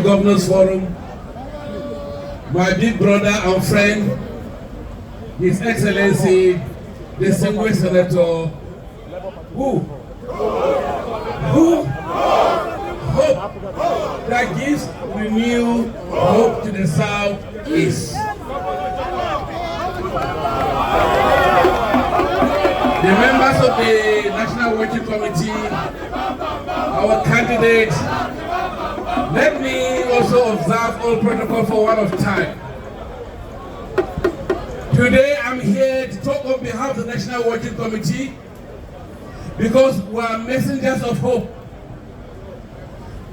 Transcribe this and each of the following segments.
Governors Forum, my big brother and friend, His Excellency, distinguished Senator, hope that gives renewed hope to the Southeast. The members of the National Working Committee, our candidates, let me also observe all protocol for one of time. Today I'm here to talk on behalf of the National Working Committee because we are messengers of hope.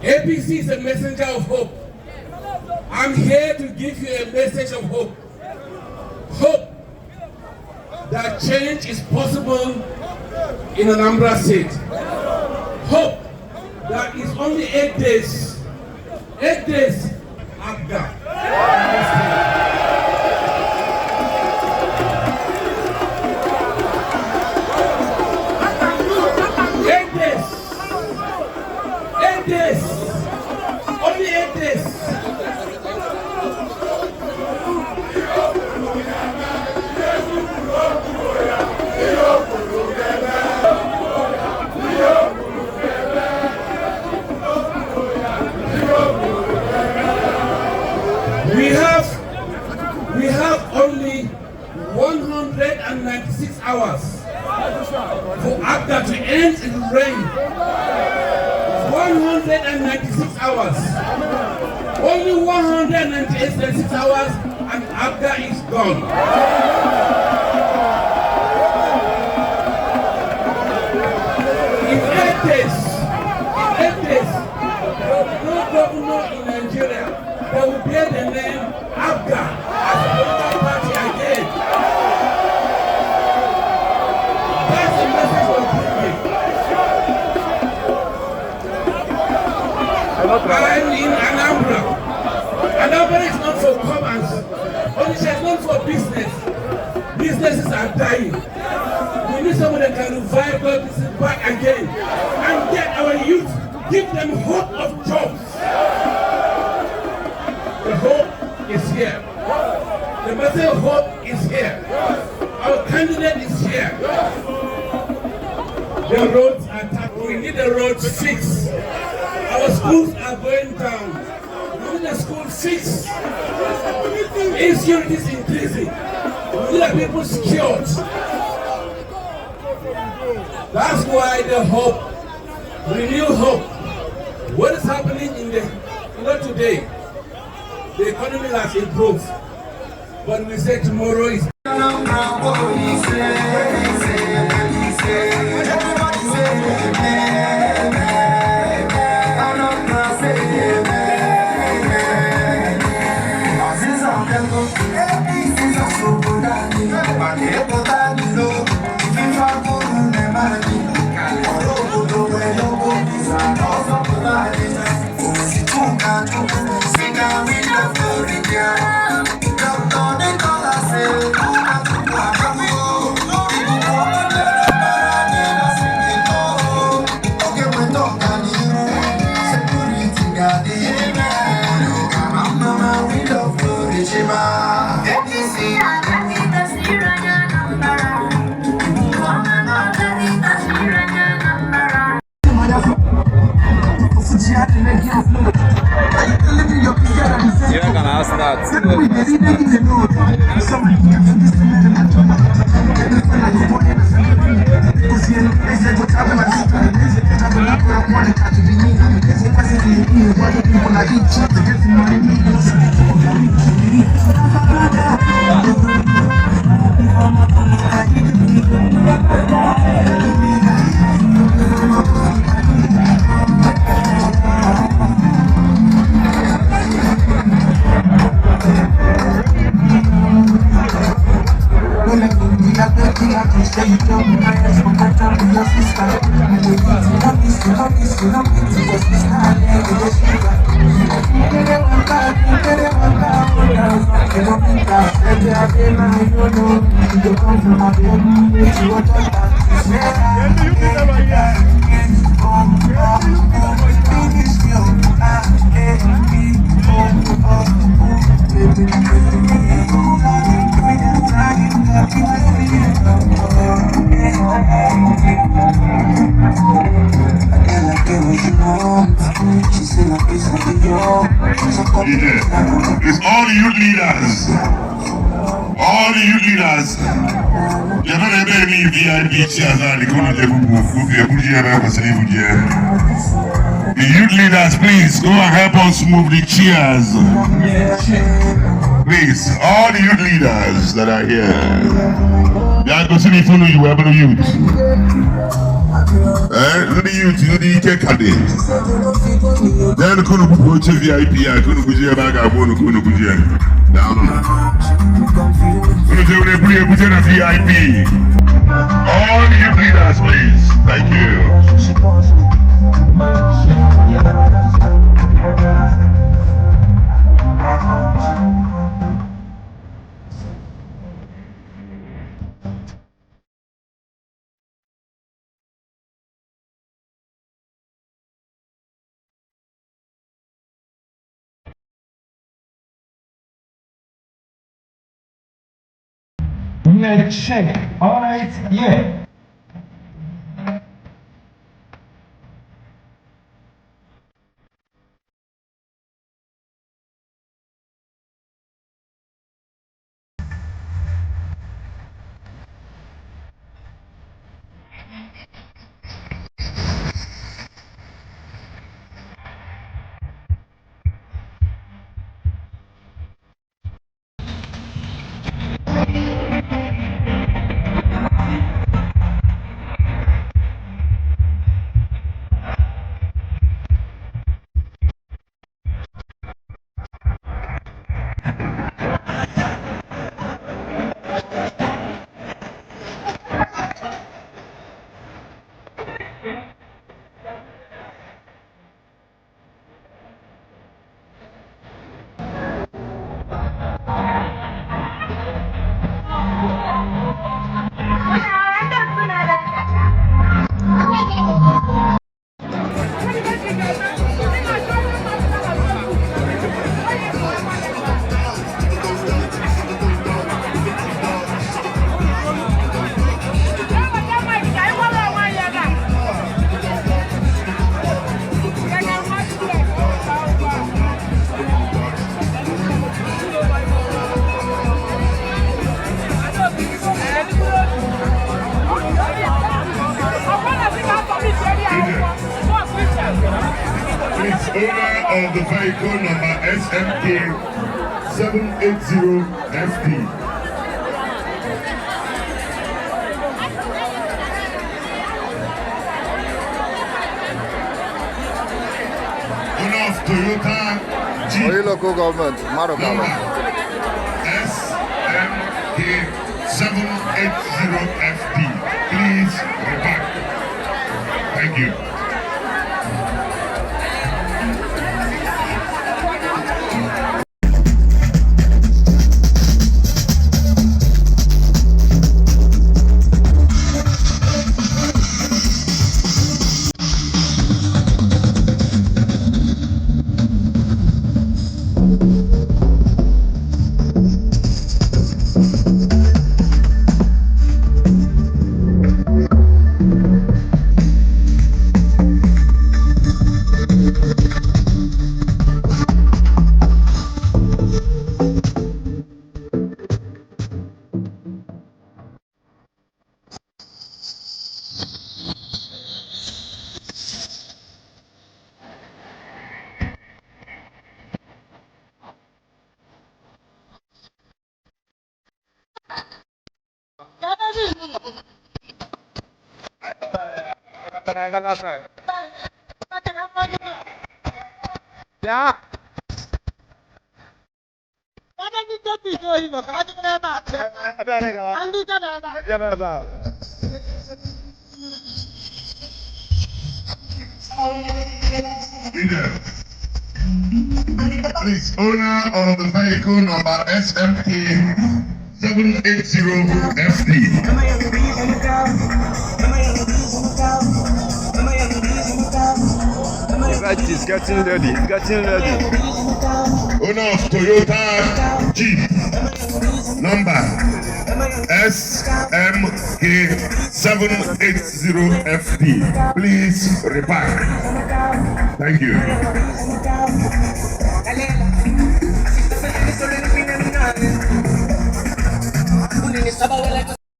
APC is a messenger of hope. I'm here to give you a message of hope. Hope that change is possible in Anambra State. Hope that is only 8 days. 8 days after. 8 days. 8 days. Only 8 days. We have only 196 hours for APC to end in rain. 196 hours. Only 196 hours and APC is gone. In 8 days, no governor in Nigeria that will bear the name APC as a political party again. That's the message we're bringing. I'm in Anambra. Anambra is not for commerce. Onitsha is not for business. Businesses are dying. We need someone that can revive our business back again and get our youth, give them hope of jobs. The hope is here. The message of hope is here. Our candidate is here. The roads are tapped. We need the roads fixed. Our schools are going down. We need the school fixed. Insecurity is increasing. We need the people secured. That's why the hope, renewed hope. What is happening in the today? The economy has improved, but we say tomorrow is. You're gonna ask that. It's all the youth leaders. All the youth leaders. You're not able to VIP chairs. The youth leaders, please go and help us move the chairs. Please, all the youth leaders that are here. They are going to follow you, wherever the youth. The youth, you need to take a day. Then the Kunu go to VIP, I couldn't go to back. I want to go to down. VIP. All the youth leaders, please. Thank you. Let's check. All right, yeah. Owner of the vehicle number SMK 780FD. Owner of Toyota Jeep. Local government, number SMK 780FD. Please repack. Thank you. Yeah. Please, owner of the vehicle number SMK 780FD. It's getting ready. It's getting ready. owner of Toyota Jeep, number SMK780FD. Please repark. Thank you.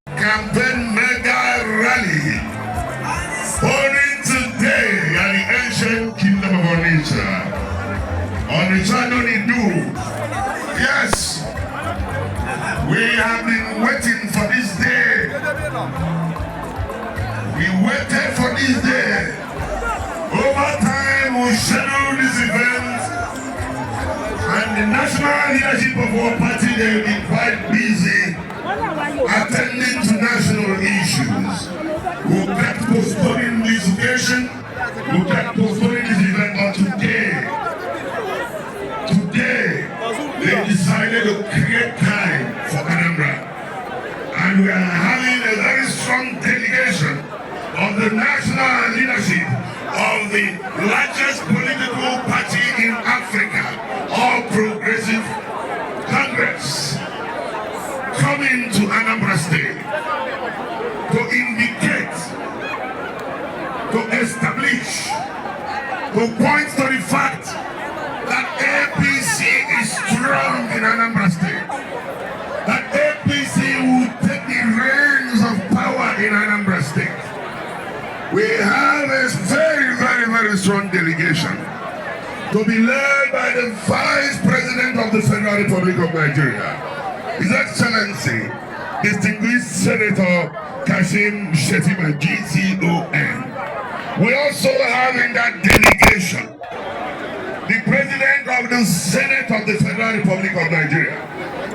Campaign mega rally holding today at the ancient kingdom of Onitsha. Onitsha no need do. Yes, we have been waiting for this day. We waited for this day. Over time, we scheduled this event, and the national leadership of our party, they've been quite busy attending to national issues. We kept postponing this occasion. We kept postponing this event, but today, they decided to create time for Anambra. And we are having a very strong delegation of the national leadership of the largest political party in Africa, All Progressive Congress, coming to Anambra State to indicate, to establish, to point to the fact that APC is strong in Anambra State, that APC will take the reins of power in Anambra State. We have a very strong delegation to be led by the Vice President of the Federal Republic of Nigeria, His Excellency, Distinguished Senator Kashim Shettima, GCON. We also have in that delegation the President of the Senate of the Federal Republic of Nigeria.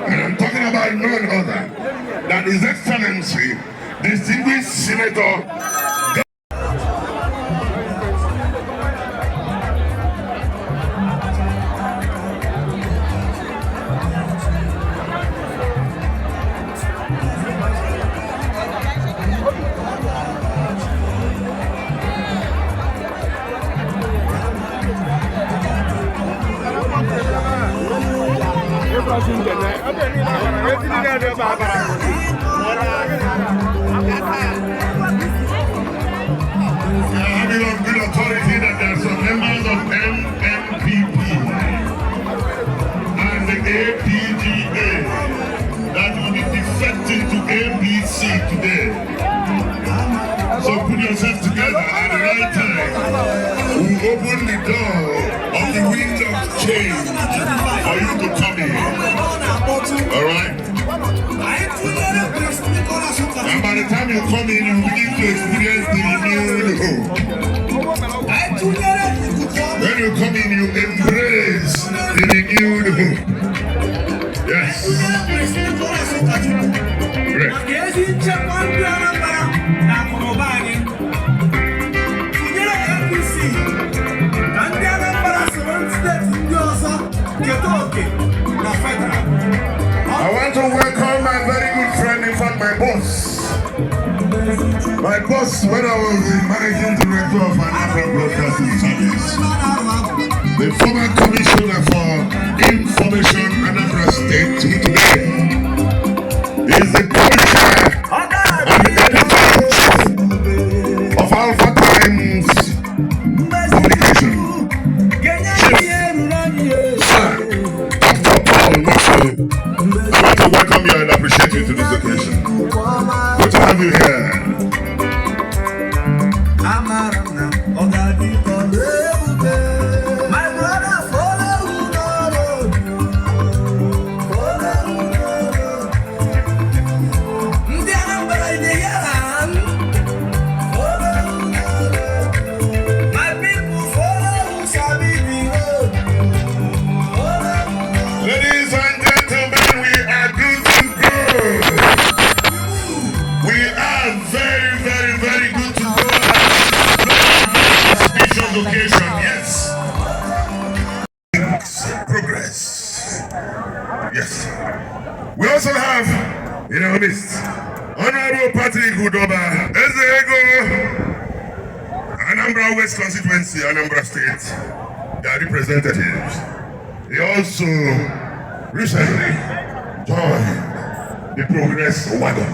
And I'm talking about none other than His Excellency, Distinguished Senator. Having on good authority that there are some members of MMPP and the APGA that will be defecting to APC today. So put yourself together at the right time. We'll open the door of the wind of change for you to come in. Alright? And by the time you come in, you begin to experience the renewed hope. When you come in, you embrace the renewed hope. Yes. Great. I want to welcome my very good friend, in fact my boss. My boss when I was the managing director of Anambra Broadcasting Service. The former commissioner for information Anambra State today is the co-chair and the editor of Alpha Times Communication. I want to welcome you and appreciate you to this occasion. Good to have you here. My brother, follow my people follow Ladies and gentlemen, we are good to go. We are very good to go. Special occasion, yes. Progress. Yes. We also have in our midst Honorable Patrick Udoba, Ezego, Anambra West Constituency, Anambra State, their representatives. He also recently joined the Progress Wagon.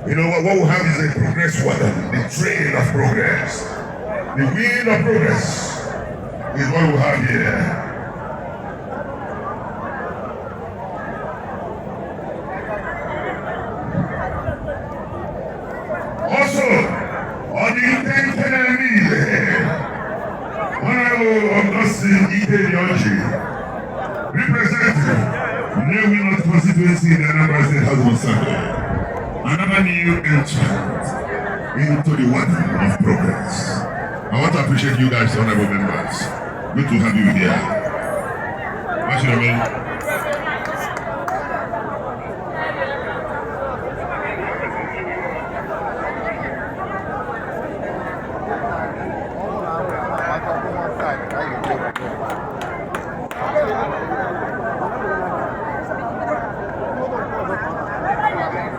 You know what we have is a Progress Wagon, the train of progress. The wheel of progress is what we have here. Also, on the intentional need, Honorable Augustine Ike, representative, Newi North constituency in the Anambra State House of Assembly, another new entrant into the wagon of progress. I want to appreciate you guys, honorable members. Good to have you here. What's your name?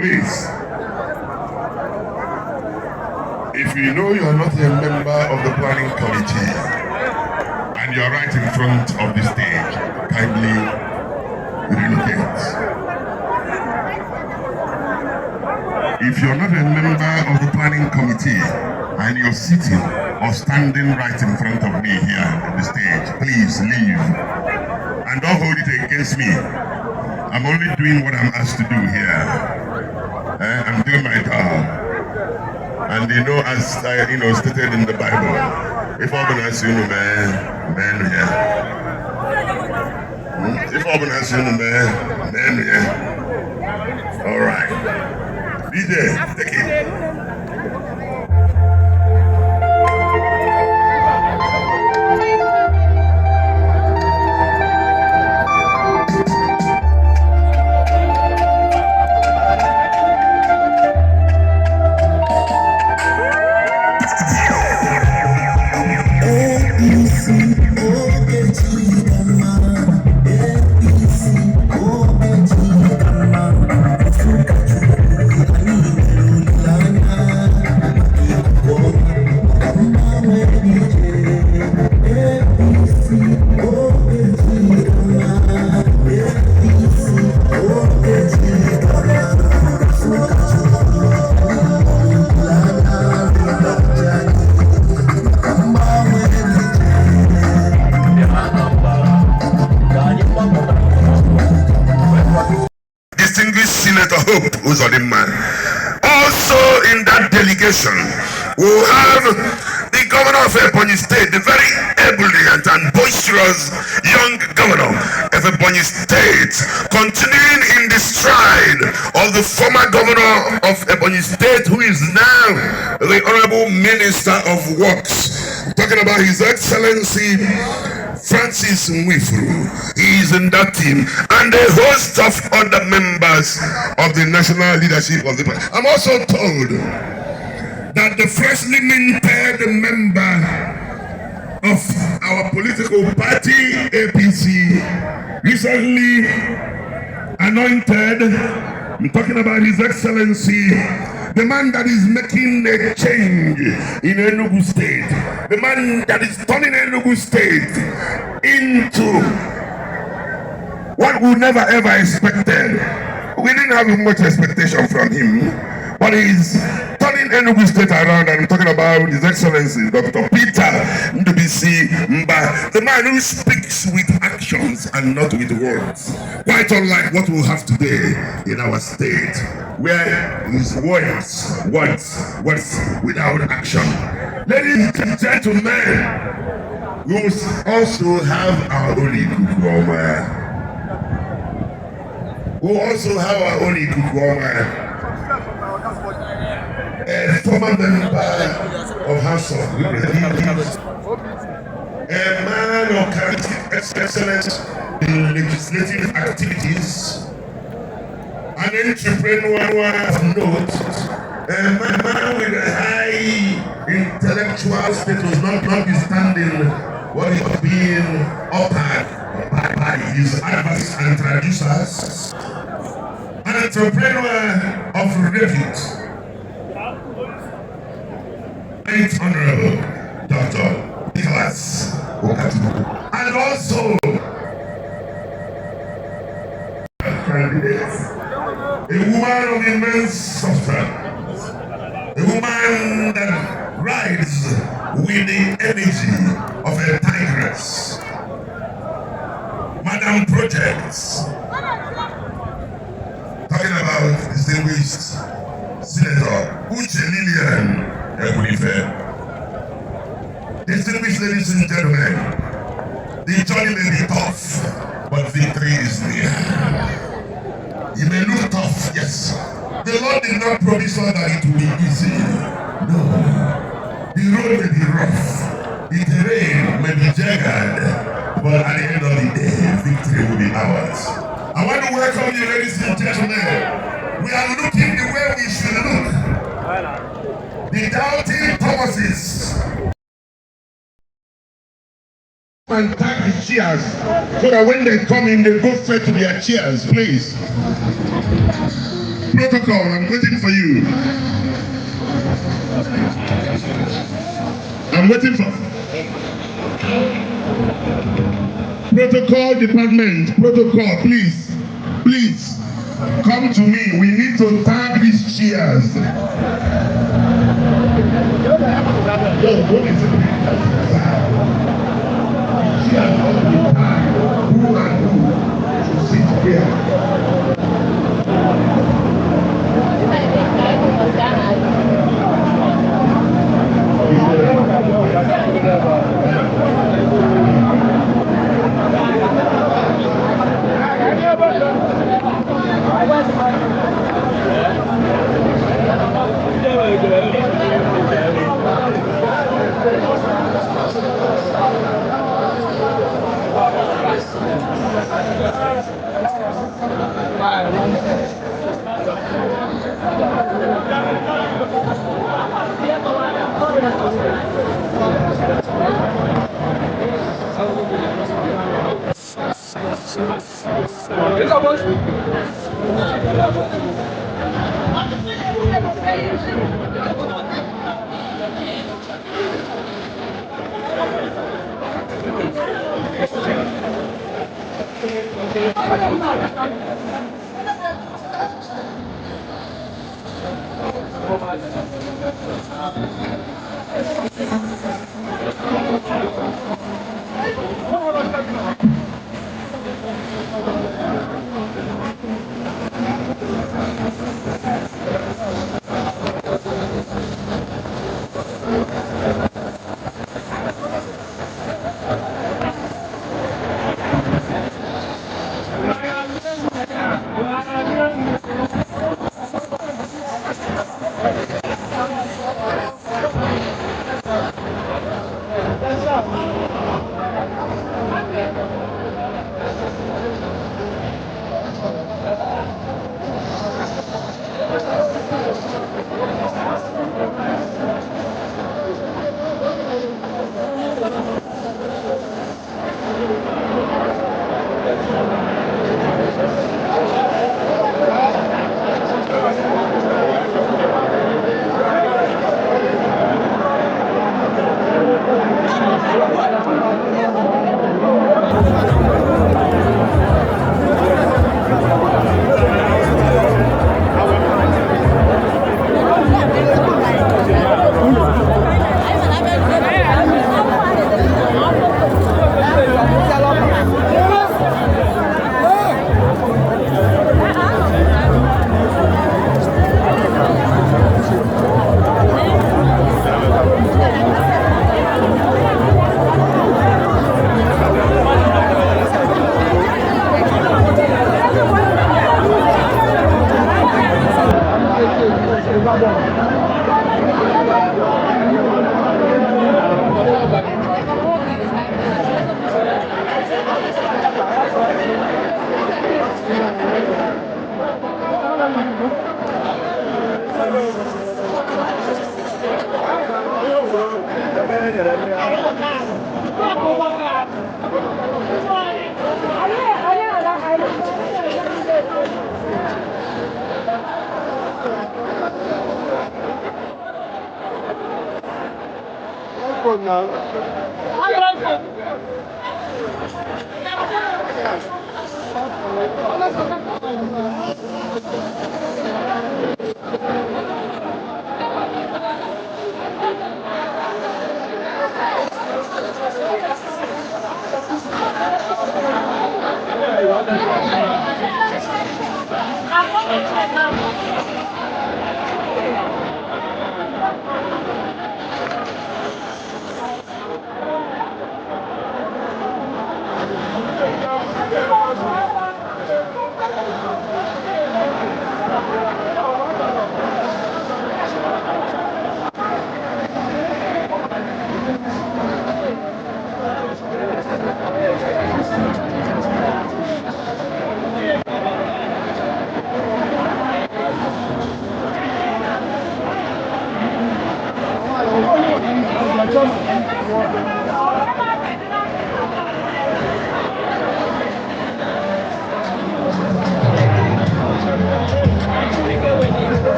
Please, if you know you are not a member of the planning committee and you are right in front of the stage, kindly relocate. If you're not a member of the planning committee and you're sitting or standing right in front of me here on the stage, please leave. And don't hold it against me. I'm only doing what I'm asked to do here. I'm doing my job. And you know, as I stated in the Bible, if I'm gonna ask you, man, yeah. If I'm gonna ask you, man, yeah. All right. DJ, take it. Also in that delegation, we'll have the governor of Ebonyi State, the very ebullient and boisterous young governor of Ebonyi State, continuing in the stride of the former governor of Ebonyi State, who is now the Honorable Minister of Works. Talking about His Excellency Francis Mwifuru. He is in that team, and a host of other members of the national leadership of the party. I'm also told that the freshly minted member of our political party, APC, recently anointed, I'm talking about His Excellency, the man that is making a change in Enugu State, the man that is turning Enugu State into what we never ever expected. We didn't have much expectation from him, but he's turning Enugu State around, and I'm talking about His Excellency Dr. Peter Ndubisi Mba, the man who speaks with actions and not with words. Quite unlike what we have today in our state, where his words without action. Ladies and gentlemen, we also have our own Ikukuoma. We also have our own Ikukuoma, a former member of House of Representatives, a man of excellence in legislative activities, an entrepreneur of note, a man with a high intellectual status, notwithstanding what he was being offered by his adversaries and traducers, an entrepreneur of repute, Right Honorable Dr. Nicholas Ukachukwu, and also candidate, a woman of immense substance, a woman that rides with the energy of a tigress. Madam Projects, talking about distinguished Senator Lillian Ekwunife. Distinguished ladies and gentlemen, the journey may be tough, but victory is near. It may look tough, yes. The Lord did not promise us that it will be easy. No. The road may be rough, the terrain may be jagged, but at the end of the day, victory will be ours. I want to welcome you, ladies and gentlemen. We are looking the way we should look. The doubting Thomases. And tap the chairs so that when they come in, they go straight to their chairs, please. Protocol, I'm waiting for you. I'm waiting for protocol department. Protocol, please, please come to me. We need to tag these chairs. Yo, what is it? She has already tagged who and who to sit here.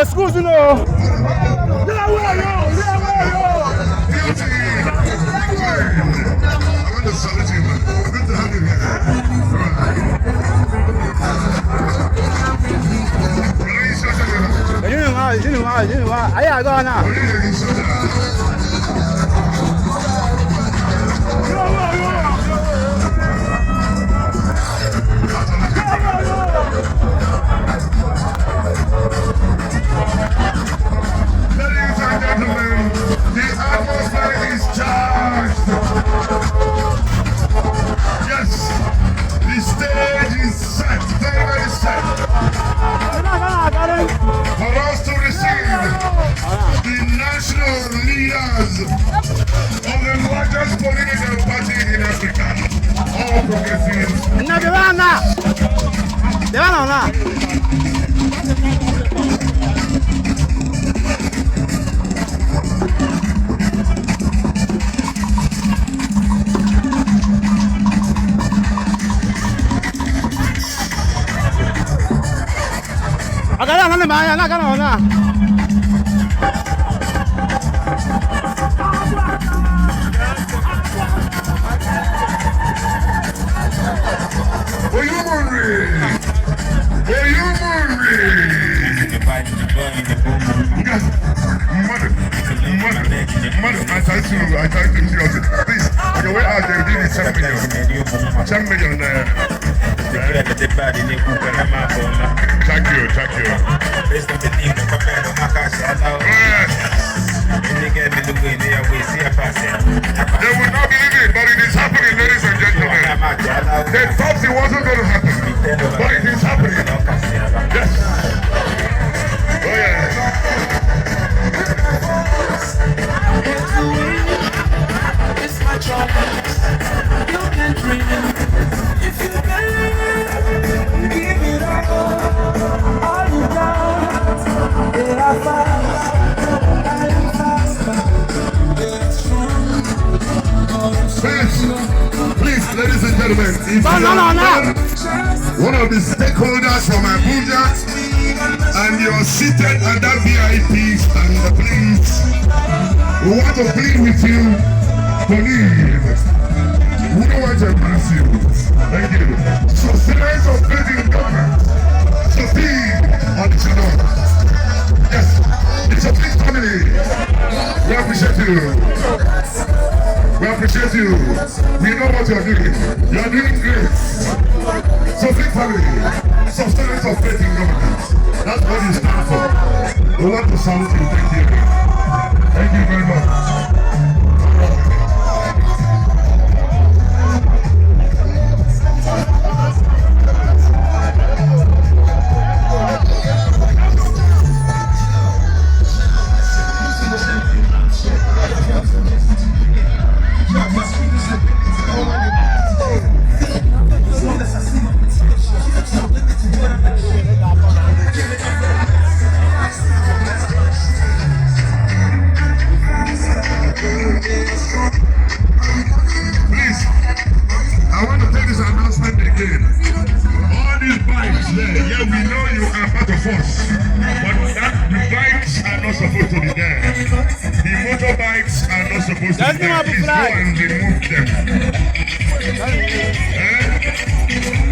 Excuse me. I tried to seriously. Please, on your way out there, give me 10 million. 10 million there. Thank you. They will not believe it, but it is happening, ladies and gentlemen. They thought it wasn't going to happen, but it is happening. Yes. Oh yeah. It's my choice. You can dream if you believe. Give it all you got. Yeah, I Please, ladies and gentlemen, if one of the stakeholders from Abuja and you're seated at that VIP stand, please, we want to plead with you to leave. We don't want to embarrass you. Thank you. Sustenance of faith in government. Succeed on the channel. Yes, it's a big family. We appreciate you. We appreciate you. We know what you're doing. You're doing great. So big family. Sustenance of faith in government. That's what you stand for. We want to salute you. Thank you. Thank you very much.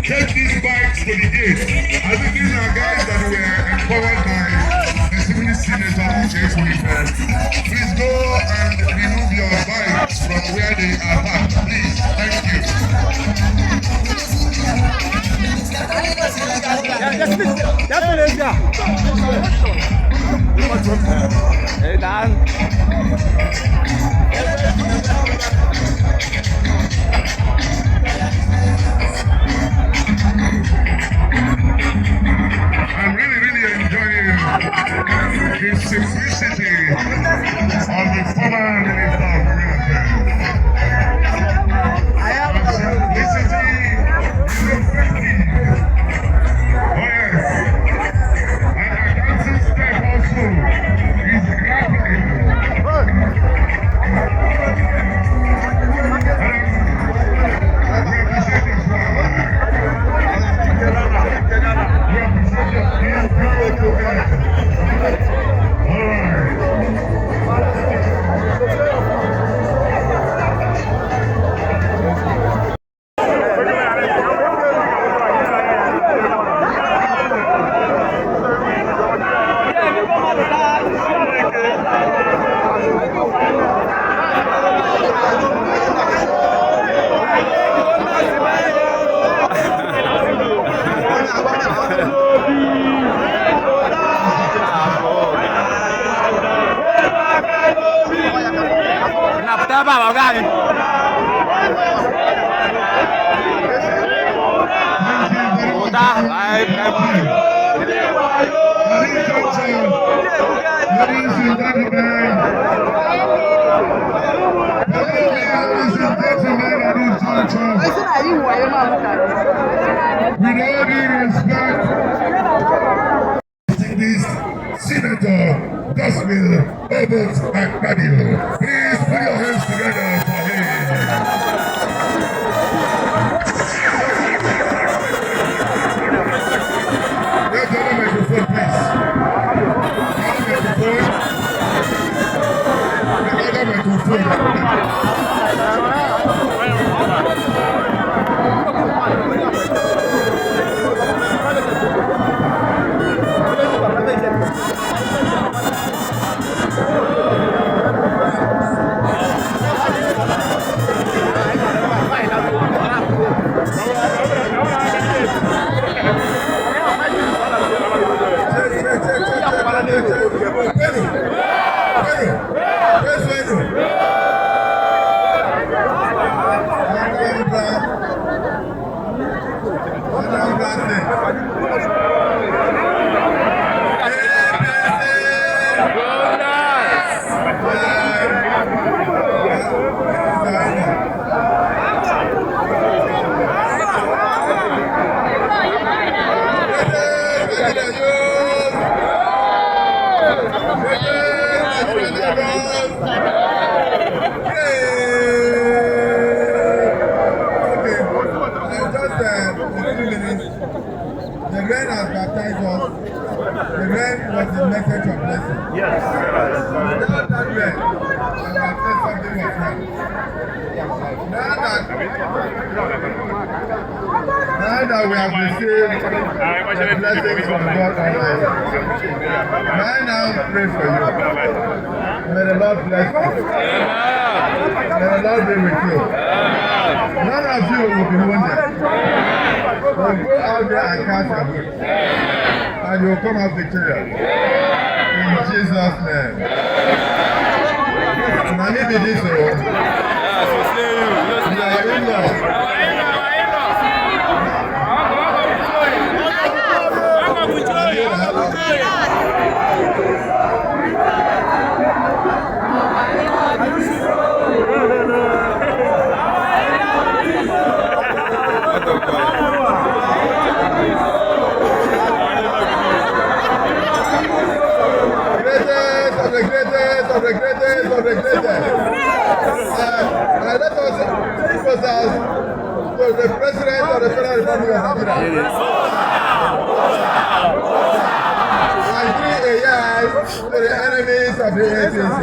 Take these bikes to the gate. I think these are guys that were empowered by the civil senator, Ekwunife. Please go and remove your bikes from where they are parked. Please, thank you. I'm really enjoying the simplicity National Minister of Reaffirm. Simplicity is effective. Oh yes. And our council step also is grappling. With all due respect, this Senator Gospel Obot Akpabio. Please put your hands together for him. Let's have a microphone, please. Another microphone. The rain has baptized us. The rain was the message of blessing. Yes. Without that rain, I would have said something was wrong. Now that we have received the blessings from God Almighty, I now pray for you. May the Lord bless you. May the Lord be with you. None of you will be wounded. We'll go out there and cast your vote. And you'll come out victorious. In Jesus' name. And I need this one. You are in love. Let us take us as to the President of the Federal Republic of Nigeria. And 3 years to the enemies of the APC.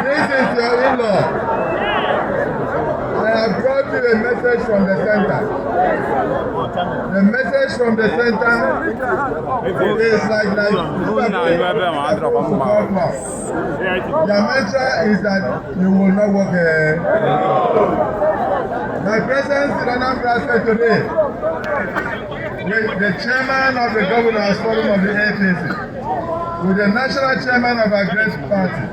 This is your in-law. I have brought you a message from the center. The message from the center is like the mantra is that you will not walk here. My presence in Anambra said today, with the chairman of the Governors Forum of the APC, with the national chairman of our great party,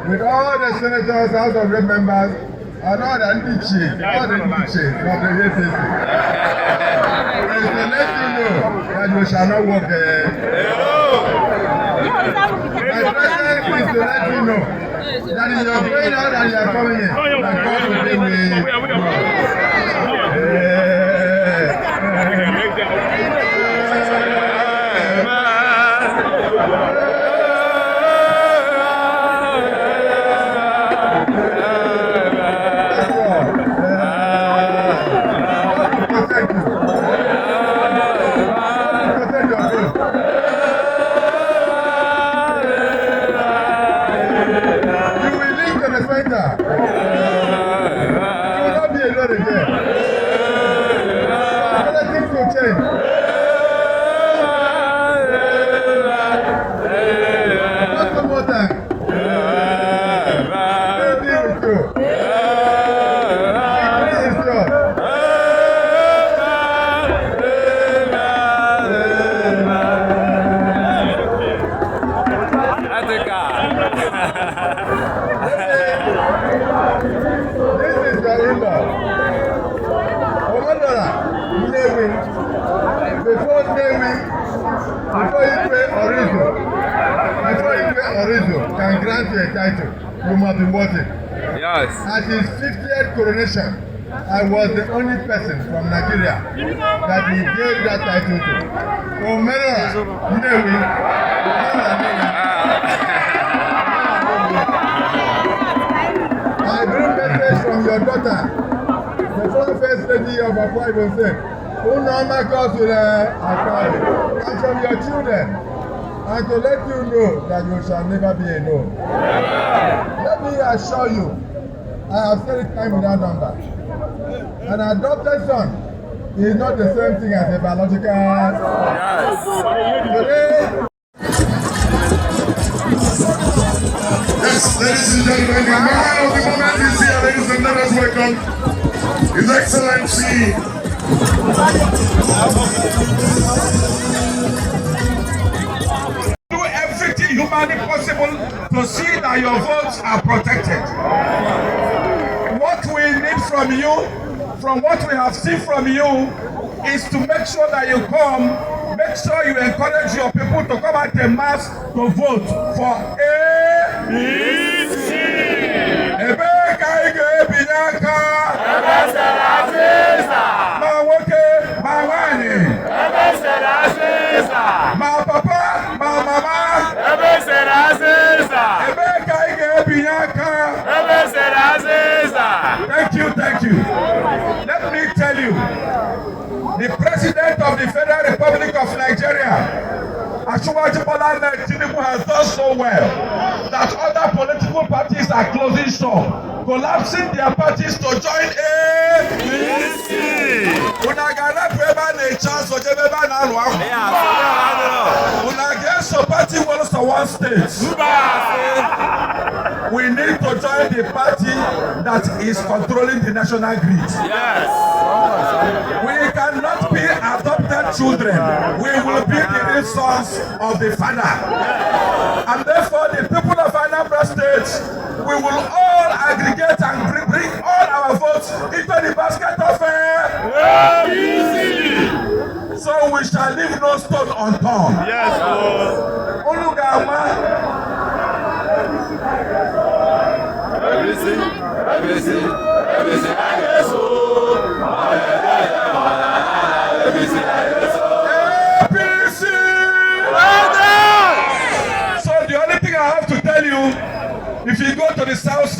with all the senators, House of Rep members, Another Ndichi, not the Ndichi from the APC. Is to let you know that you shall not walk there. My president is to let you know that you are going out and you are coming in. That God will be with you. Can grant you a title, you must be worthy. Yes. At his 50th coronation, I was the only person from Nigeria that he gave that title to. Omera, Nnewi, I bring message from your daughter, the former first lady of Akwa Ibom State, who normally calls with Akwa, and from your children. And to let you know that you shall never be alone. Let me assure you, I have said it time without number. An adopted son is not the same thing as a biological son. Today, Yes, ladies and gentlemen, the man of the moment is here, ladies and gentlemen, welcome His Excellency. Do everything humanly possible to see that your votes are protected. What we need from you, from what we have seen from you, is to make sure that you come, make sure you encourage your people to come out en masse to vote for APC. Ma woke, ma wani. Ma papa, ma mama. Thank you. Let me tell you, the President of the Federal Republic of Nigeria, Asiwaju Bola Ahmed Tinubu, has done so well that other political parties are closing shop, collapsing their parties to join APC. Una gana kweba na chance o jebeba na alwa. Una get so party wants to one state. We need to join the party that is controlling the national grid. Yes. We cannot be adopted children. We will be the real sons of the Father. And therefore, the people of Anambra State, we will all aggregate and bring all our votes into the basket of APC. So we shall leave no stone unturned. Yes, Lord. So the only thing I have to tell you, if you go to the south,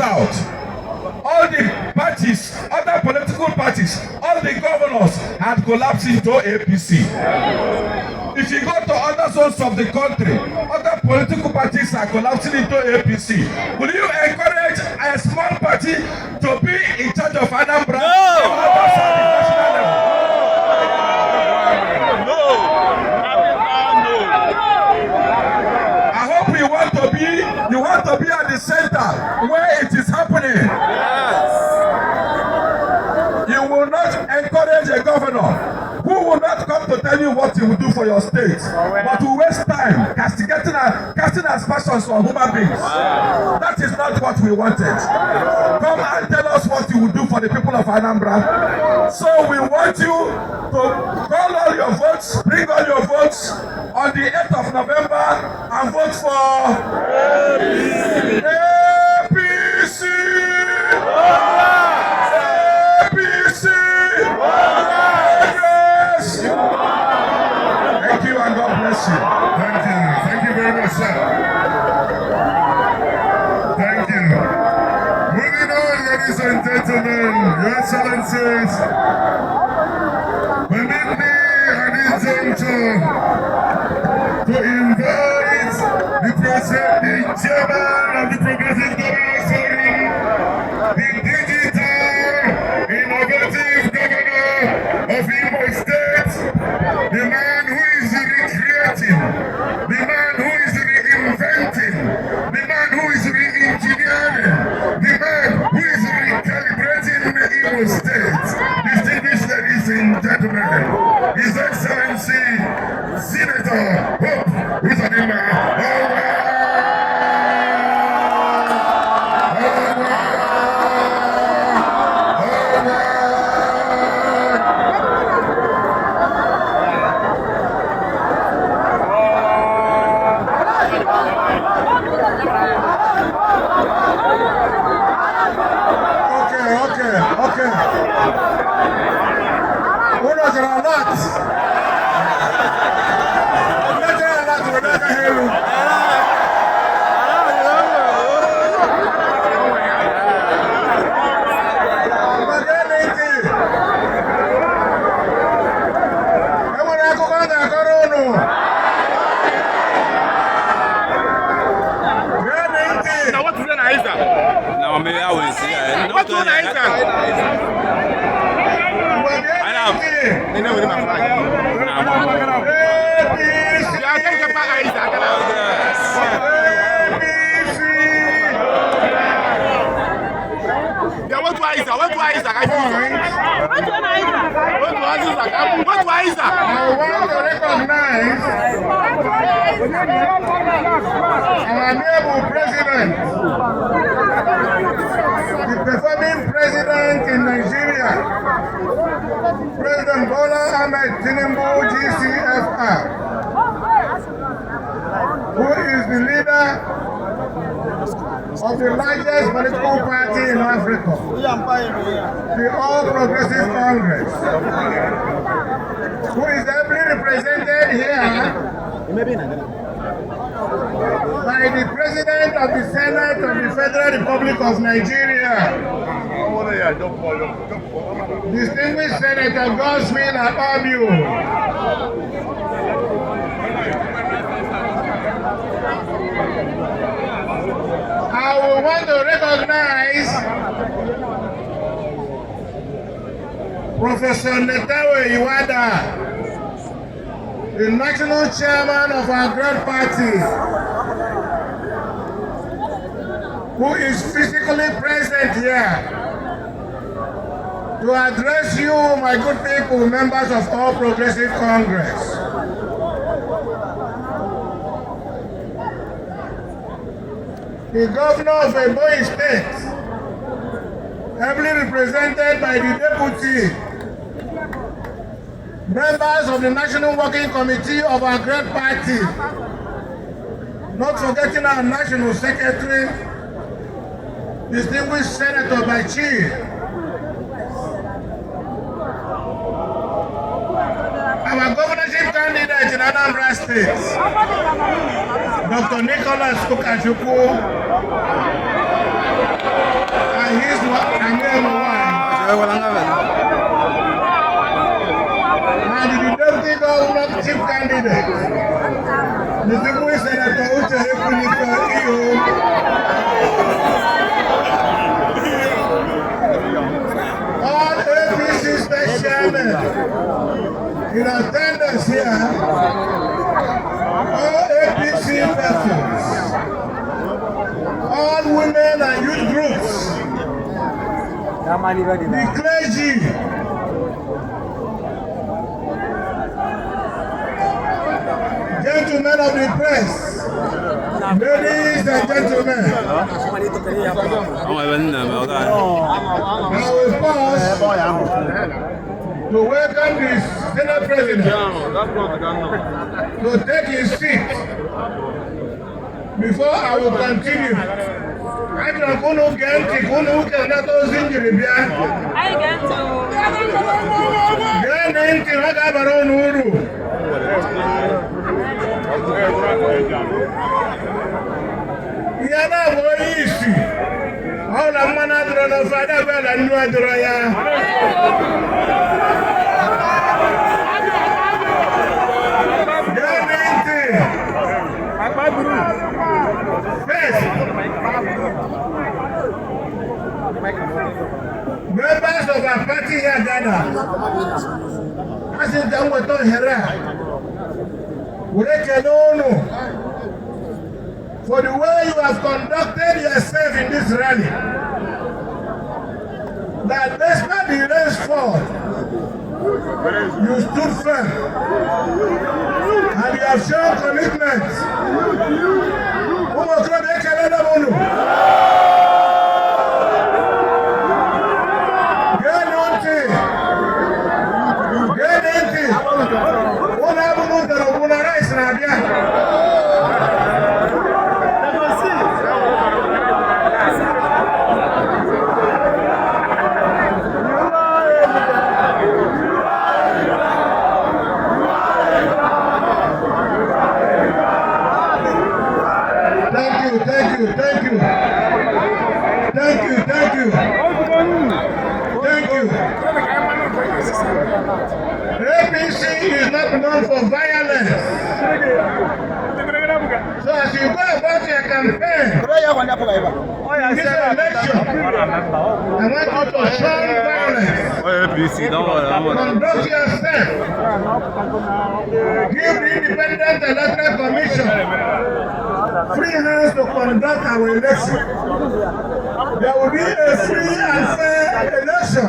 all the parties, other political parties, all the governors had collapsed into APC. If you go to other zones of the country, other political parties are collapsing into APC. Will you encourage a small party to be in charge of Anambra? I hope you want to be at the center where it is happening. Yes. You will not encourage a governor who will not come to tell you what he will do for your state, but will waste time casting aspersions on human beings. That is not what we wanted. Come and tell us what what you will do for the people of Anambra. So we want you to call all your votes, bring all your votes on the 8th of November and vote for APC. APC. Yes. Thank you and God bless you. Thank you. Thank you very much, sir. Thank you. Moving on, ladies and gentlemen, Your Excellencies, permit me an injunction to invite the chairman of the Progressive Governors Forum, the digital, innovative governor of Imo State, the man who is recreating, the man who is reinventing, the man who is re-engineering, the man who is recalibrating the Imo State. Distinguished ladies and gentlemen, His Excellency Senator Hope Uzodimma. Okay. Uno se la lat. Mete la lat, Rebecca Helu. I want to recognize our able president, the performing president in Nigeria, President Bola Ahmed Tinubu GCFR, who is the leader of the largest political party in Africa, the All Progressive Congress, who is ably represented here by the President of the Senate of the Federal Republic of Nigeria, distinguished Senator Godswill Akpabio. I will want to recognize Professor Netawe Iwada, the national chairman of our great party, who is physically present here to address you, my good people, members of All Progressive Congress. The governor of Ebonyi State, heavily represented by the deputy, members of the National Working Committee of our great party, not forgetting our National Secretary, distinguished Senator Bachi, our governorship candidate in Anambra State, Dr. Nicholas Ukachukwu, and his wife, and the deputy governorship candidate, distinguished Senator Ekwunife. All APC state chairmen in attendance here, all APC persons, all women and youth groups, the clergy, gentlemen of the press, Ladies and gentlemen, I will pause to welcome the Senate President to take his seat before I will continue. I don't know who can those injuries. I get members of our party here gathered. I said, "Don't go to Hera. For the way you have conducted yourself in this rally, that despite the rain's fall, you stood firm and you have shown commitment. APC is not known for violence. So as you go about your campaign, in this election, I want you to shun violence. Conduct yourself. Give the Independent Electoral Commission free hands to conduct our election. There will be a free and fair election.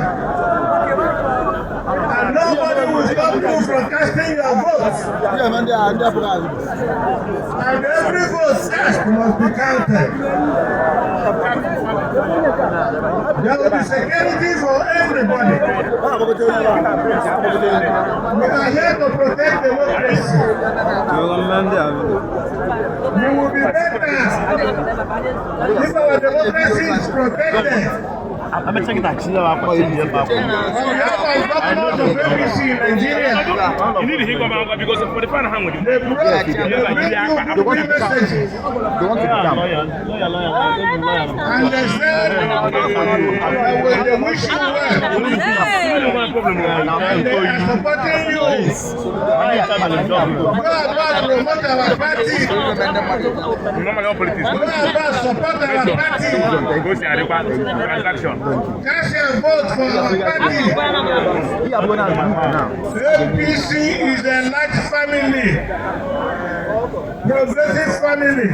And nobody will stop you from casting your votes. And every vote cast must be counted. There will be security for everybody. We are here to protect democracy. You will be better if our democracy is protected. I'm checking that. On behalf of governors of APC in Nigeria, you need to hear about because for the final hand with you. They bring you messages. They want to come. And they said, they wish you well. And they are supporting you. Go about promote our party. Go about support our party. Cast your vote for our party. APC is a large family, progressive family.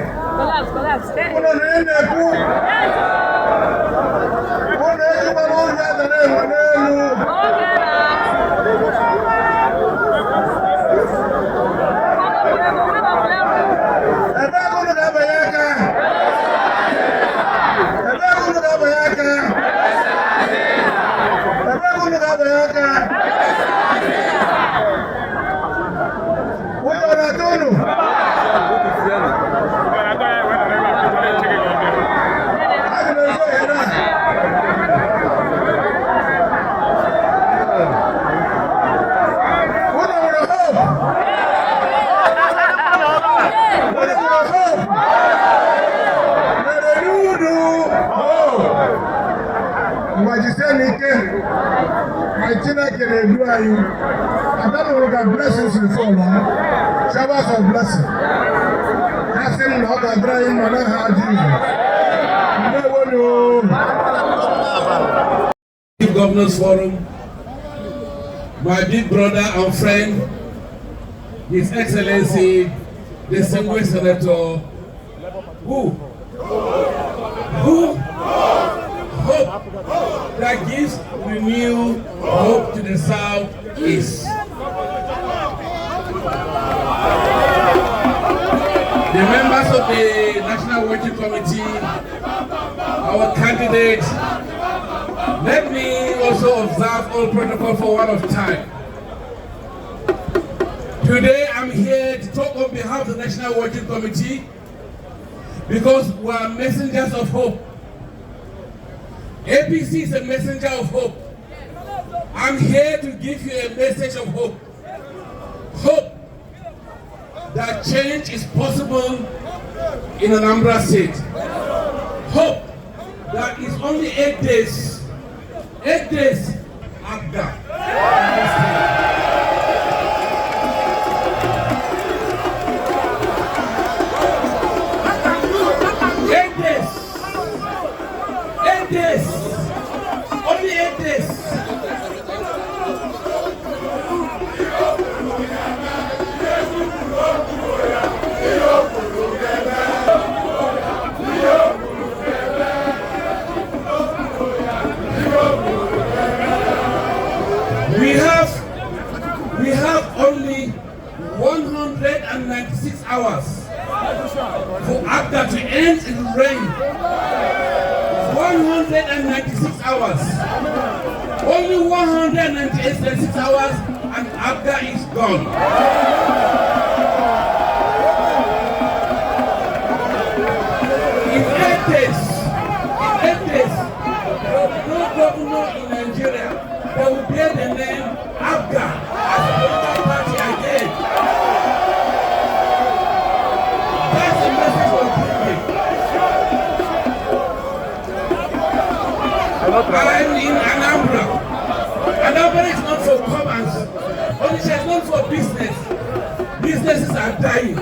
Blessings will fall on showers of blessing. Asking Lord Abraham and Jesus. Governors Forum, my big brother and friend, His Excellency, distinguished Senator, who hope that gives renewed hope to the Southeast. the members of the National Working Committee, our candidates, let me also observe all protocol for one of time. Today I'm here to talk on behalf of the National Working Committee because we are messengers of hope. APC is a messenger of hope. I'm here to give you a message of hope. Hope that change is possible in Anambra State. Hope that is only 8 days. 8 days after. 8 days. 8 days. Only 8 days. We have only 196 hours for APC to end in rain. 196 hours. Only 196 hours and APC is gone. In 8 days, there will be no governor in Nigeria. They will bear the name APC as a political party again. That's the message we're bringing. I'm in Anambra. Anambra is not for commerce. Onitsha is not for business. Businesses are dying.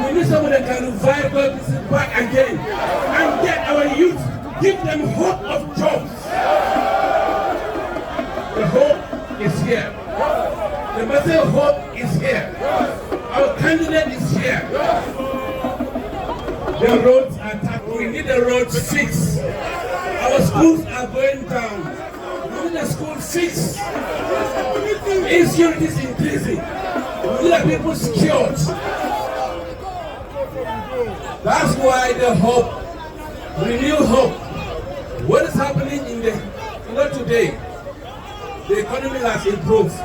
We need someone that can revive our business back again and get our youth, give them hope of jobs. The hope is here. The message of hope is here. Our candidate is here. The roads are tapped. We need the roads fixed. Our schools are going down. We need the school fixed. Insecurity is increasing. We need the people secured. That's why the hope, renew hope. What is happening in the today? The economy has improved,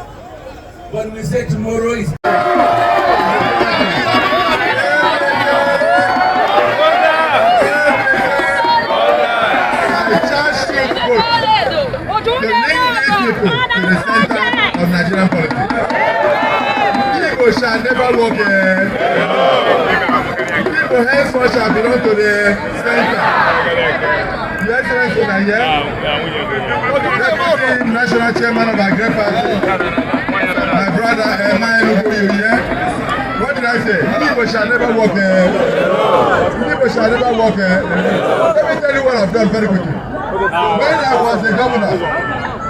but we say tomorrow is. Of Nigerian politics. Igbo shall never walk here. Igbo henceforth shall belong to the center. Your Excellency, are here. Deputy National Chairman of our great party, my brother Ekwunife here. What did I say? Igbo shall never walk here. Igbo shall never walk here. Let me tell you what I've done very quickly. When I was the governor,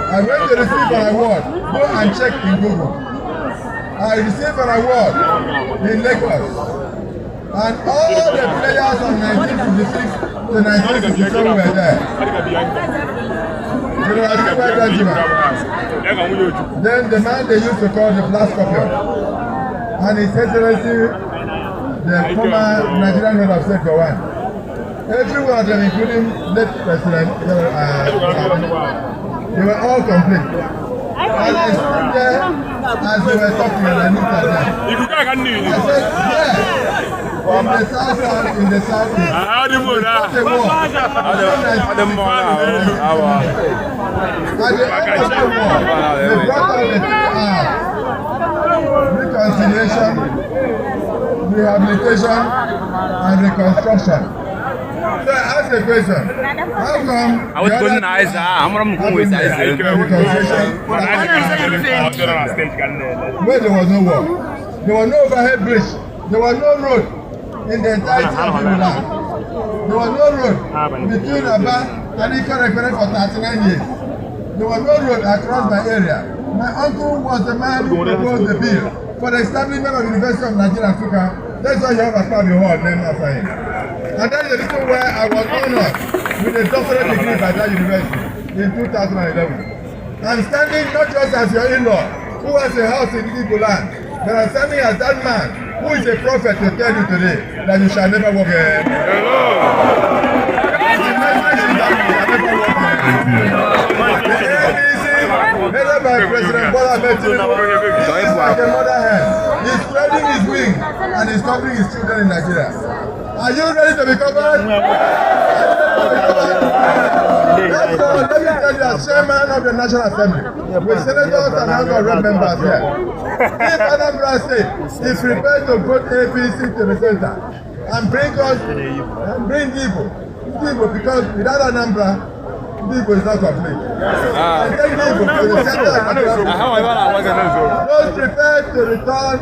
I went to receive an award. Go and check in Google. I received an award in Lagos. And all the players from 1956 to 1957 were there. Then the man they used to call the Black Scorpion. And His Excellency, the former Nigerian head of state for one. Every one of them, including late President, they were all complete. And I stood there as they were talking and I looked at them. I said, yeah, in the south, in the southeast. At the end of the war, they brought out the 3 R's: reconciliation, rehabilitation, and reconstruction. So I asked a question. How come I was good nice. I'm going with where there was no war, there was no overhead bridge, there was no road in the entirety of the land. There was no road between Aba and Ikukuoma for 39 years. There was no road across my area. My uncle was the man who proposed the bill for the establishment of the University of Nigeria, Nsukka. That's why you have a Claudio Hall named after him. And that is the reason why I was honored with a doctorate degree by that university in 2011. I'm standing not just as your in-law, who has a house in Igbo land, but I'm standing as that man Who is a prophet to tell you today that you shall never walk again? The message is that you shall never walk again. The APC, headed by President Bola Ahmed Tinubu, is like a mother hen. He's spreading his wings and he's covering his children in Nigeria. Are you ready to be covered? Therefore, let me tell you, as chairman of the National Assembly, with senators and House of Rep members here, if Anambra State is prepared to put APC to the center and bring Igbo, because without Anambra, Igbo is not complete. And take Igbo to the center of Nigeria. Those prepared to return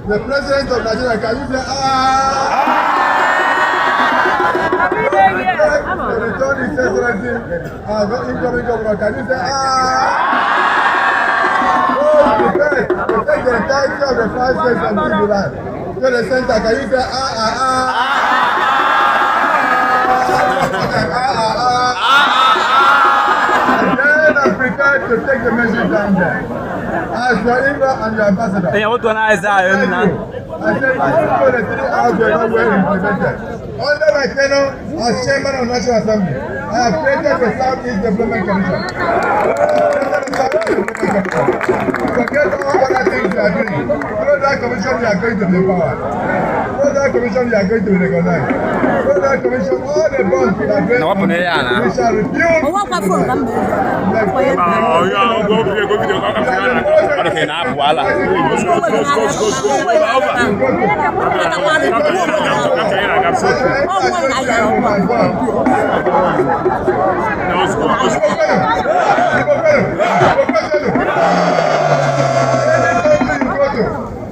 the president of Nigeria, can you say, to return his excellency as incoming governor, can you say, those prepared to take the entirety of the 5 states of Igbo land to the center, can you say, and then I'm prepared to take the message down there. As your Igbo and your ambassador, I said, you know the 3 hours were not well implemented. Under my tenure as chairman of National Assembly, I have created the Southeast Development Commission. Forget all other things you are doing. Through that commission, you are going to be empowered. Through that commission, you are going to be recognized. Through that commission, all the bonds that are going to be, we shall refuse.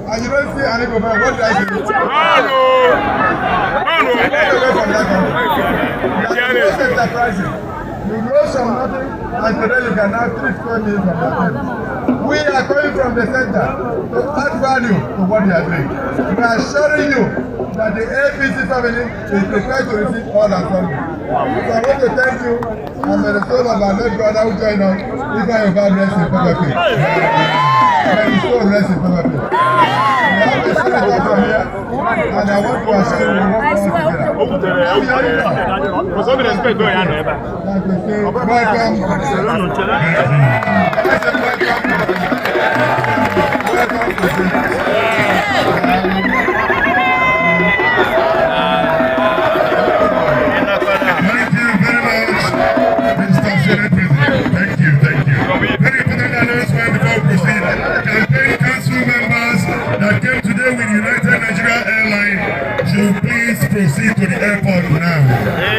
And you don't see any government, what do I do? You grow from nothing, and today you can now 3 square meters from nothing. We are coming from the center to add value to what we are doing. We are assuring you that the APC family is prepared to receive all our funding. So I want to thank you, and may the soul of our late brother who joined us, Ifeanyi Ubah rest in perfect. May his soul rest in perfect. We have a senator from here, and I want to assure you we work all together. Proceed to the airport now.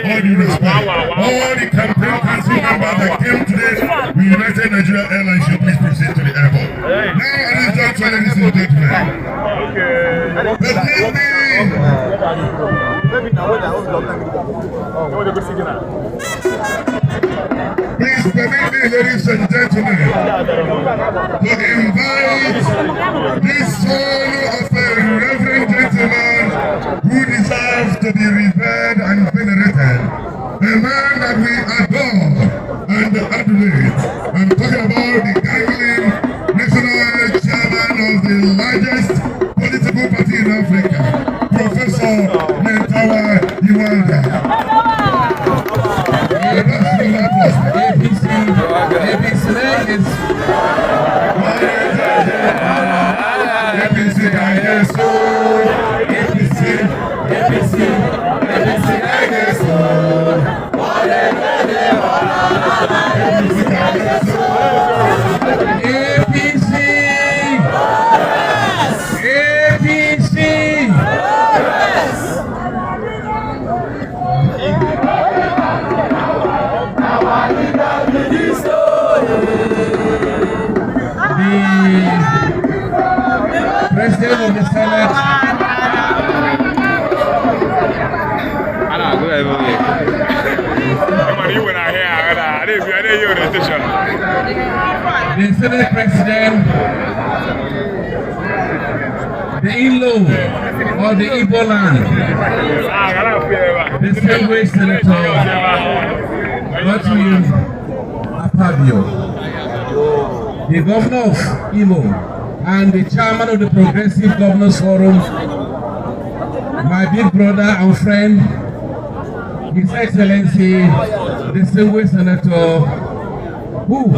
All due respect. All the campaign council members that came today with United Nigeria Airlines should please proceed to the airport. Now, at this juncture, ladies and gentlemen, please permit me, ladies and gentlemen, to invite this son of a reverend gentleman who deserves to be revered and venerated. A man that we adore and adulate. I'm talking about the gangling national chairman of the largest political party in Africa, Professor Nentawa Iwanda. APC is President of the Senate. The Senate President, the in-law of the Igbo land, distinguished Senator Akpabio, the governor of Imo, and the chairman of the Progressive Governors Forum, my big brother and friend, His Excellency, distinguished Senator, hope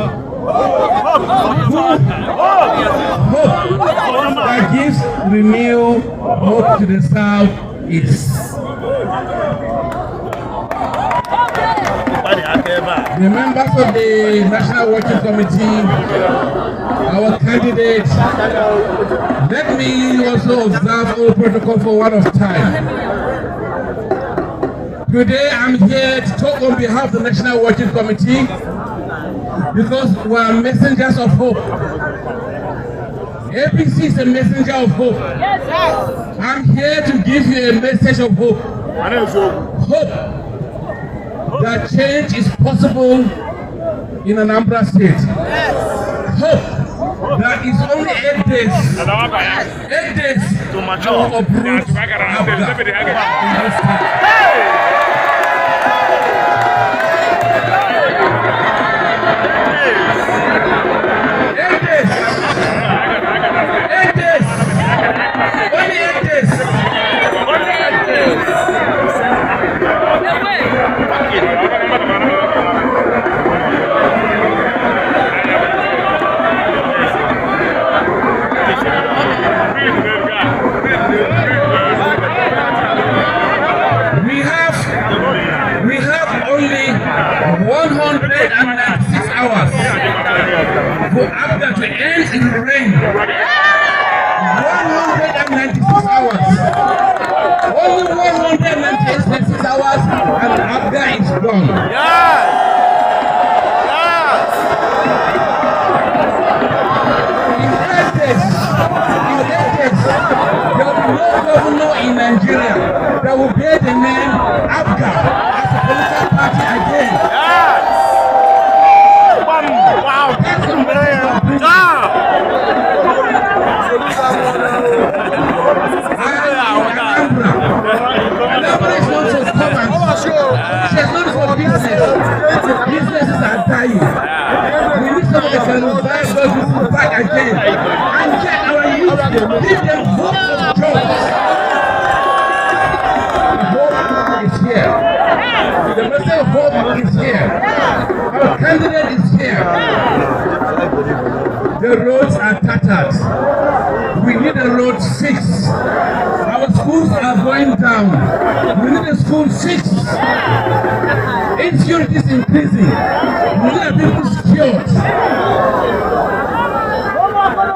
that gives renewed hope to the South-East. The members of the National Working Committee, our candidates, let me also observe all protocol for one of time. Today I'm here to talk on behalf of the National Working Committee because we are messengers of hope. APC is a messenger of hope. I'm here to give you a message of hope. Hope that change is possible in Anambra State. Hope that is only 8 days. 8 days to uproot We have only 196 hours for after to end in rain. 196 hours. Only 196 hours and after it's gone. In 8 days, there will be no governor in Nigeria that will bear the name Abga as a political party again. Wow, that's amazing. Anambra is not for commerce. She's not for business. Businesses are dying. We need somebody that can revive those businesses back again and get our youth, give them hope of jobs. Hope is here. The message of hope is here. Our candidate is here. The roads are tattered. We need the roads fixed. Our schools are going down. We need the schools fixed. Insecurity is increasing. We need the people secured.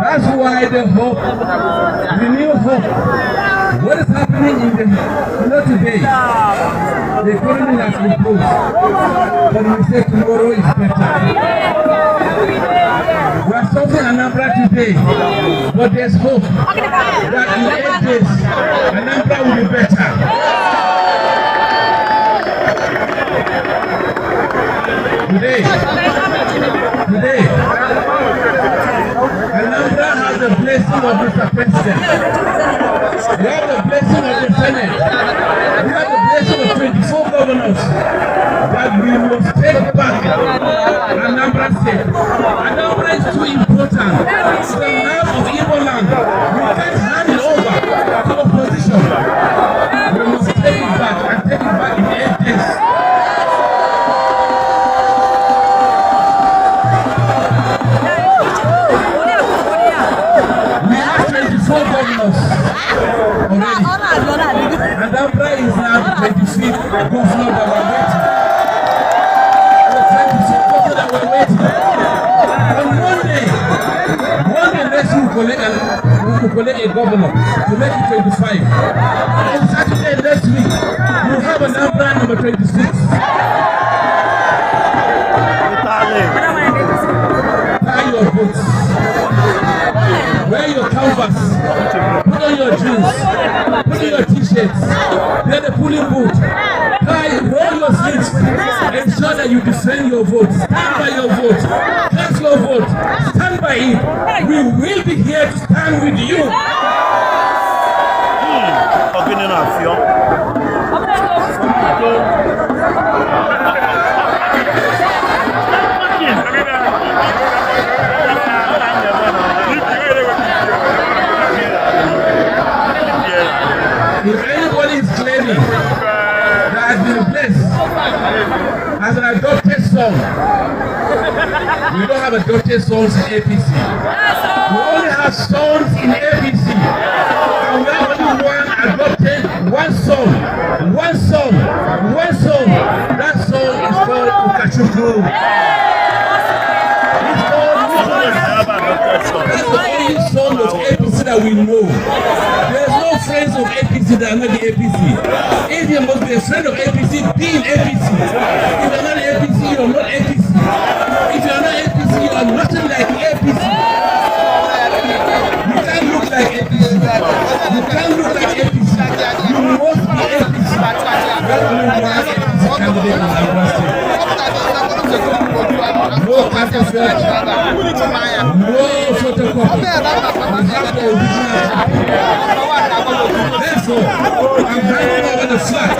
That's why the hope, renew hope. What is happening in the today? The economy has improved. But we say tomorrow is better. We are suffering Anambra today, but there's hope that in 8 days, Anambra will be better. Today, Anambra has the blessing of Mr. President. We have the blessing of the Senate. We have the blessing of 24 governors that we must take back Anambra State. Anambra is too important. It's the map of Igbo land. We can't hand it over to opposition. We must take it back and take it back in 8 days. We have 24 governors already. Anambra is now the 25th governor that we're waiting. The 25th governor that we're waiting. On one day next week we will collect a governor to make it 25. On Saturday next week, we'll have Anambra number 26. Tie your boots. Wear your canvas. Put on your jeans. Put on your t-shirts. Wear the pulling boot. Roll your sleeves. Ensure that you defend your vote. Stand by your vote. Cast your vote. Stand by it. We will be here to stand with you. We don't have adopted sons in APC. We only have sons in APC. And we have only one adopted, one son. One son. One son. That son is called Ukachukwu. He's called That's the only son of APC that we know. There's no friends of APC that are not the APC. If you must be a friend of APC, be in APC. If you're not APC, you're not APC. If you're not APC, you are nothing like APC. You can't look like APC. You can't look like APC. You must be APC. That's only one APC candidate in Anambra State. No counterfeit. No photocopy. We have the original. Therefore, I'm handing over the flag.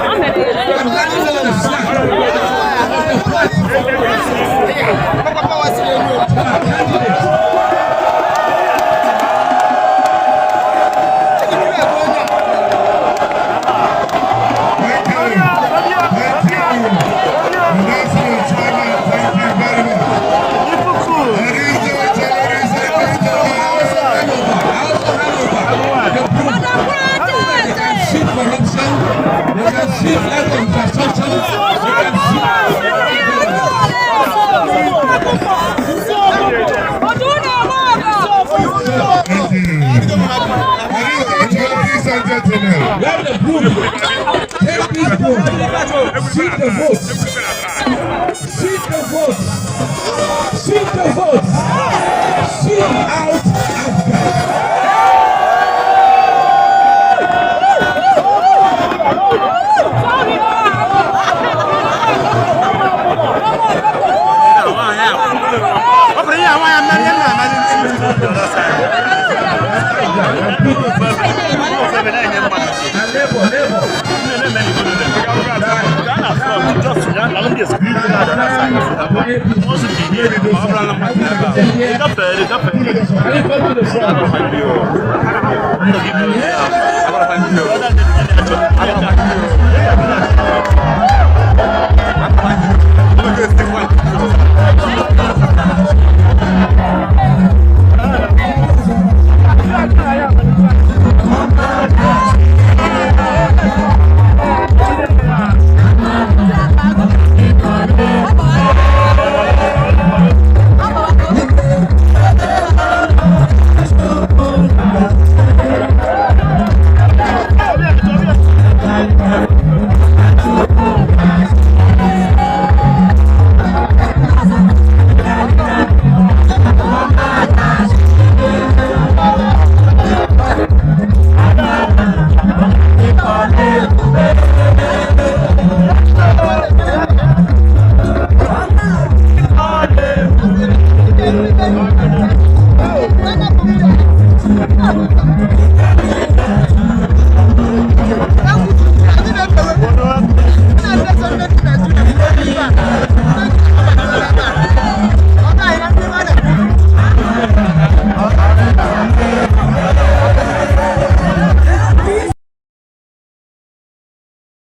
I'm handing over the flag of the party to our candidate. Seek the votes. Seek the votes. Seek the votes. Seek out Africa.